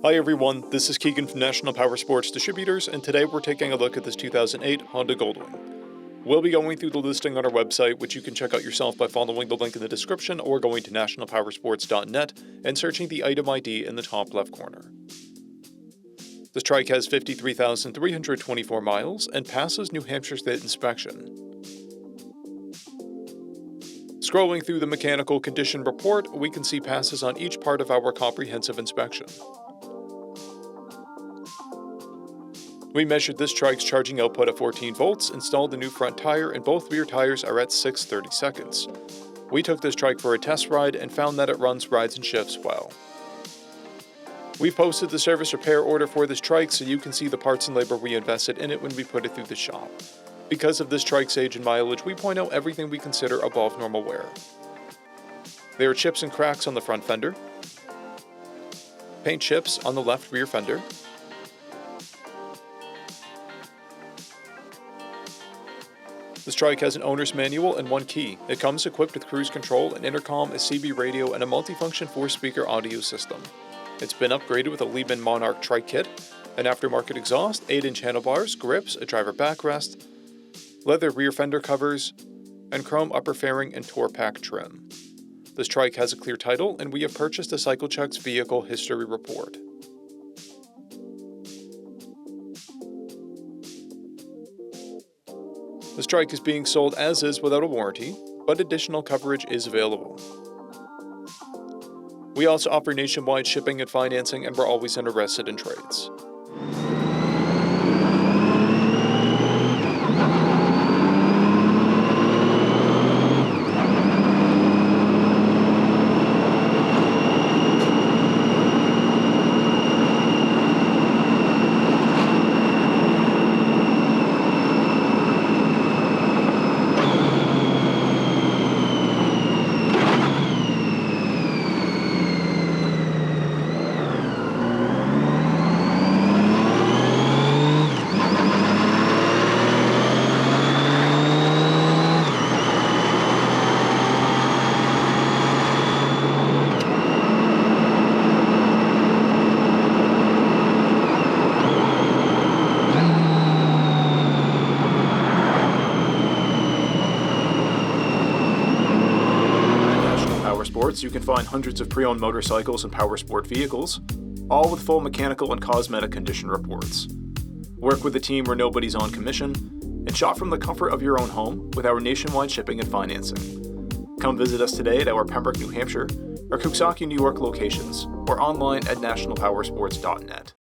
Hi everyone, this is Keegan from National Powersports Distributors, and today we're taking a look at this 2008 Honda GOLDWING. We'll be going through the listing on our website, which you can check out yourself by following the link in the description or going to nationalpowersports.net and searching the item ID in the top left corner. This trike has 53,324 miles and passes New Hampshire State inspection. Scrolling through the mechanical condition report, we can see passes on each part of our comprehensive inspection. We measured this trike's charging output at 14 volts, installed the new front tire, and both rear tires are at 6:30 seconds. We took this trike for a test ride and found that it runs, rides, and shifts well. We've posted the service repair order for this trike so you can see the parts and labor we invested in it when we put it through the shop. Because of this trike's age and mileage, we point out everything we consider above normal wear. There are chips and cracks on the front fender, paint chips on the left rear fender, this trike has an owner's manual and one key. It comes equipped with cruise control, an intercom, a CB radio, and a multifunction 4-speaker audio system. It's been upgraded with a Liebman Monarch trike kit, an aftermarket exhaust, 8-inch handlebars, grips, a driver backrest, leather rear fender covers, and chrome upper fairing and tour pack trim. This trike has a clear title, and we have purchased a CycleCheck's vehicle history report. This trike is being sold as is without a warranty, but additional coverage is available. We also offer nationwide shipping and financing, and we're always interested in trades. You can find hundreds of pre-owned motorcycles and powersport vehicles, all with full mechanical and cosmetic condition reports. Work with a team where nobody's on commission, and shop from the comfort of your own home with our nationwide shipping and financing. Come visit us today at our Pembroke, New Hampshire, or Coxsackie, New York locations, or online at nationalpowersports.net.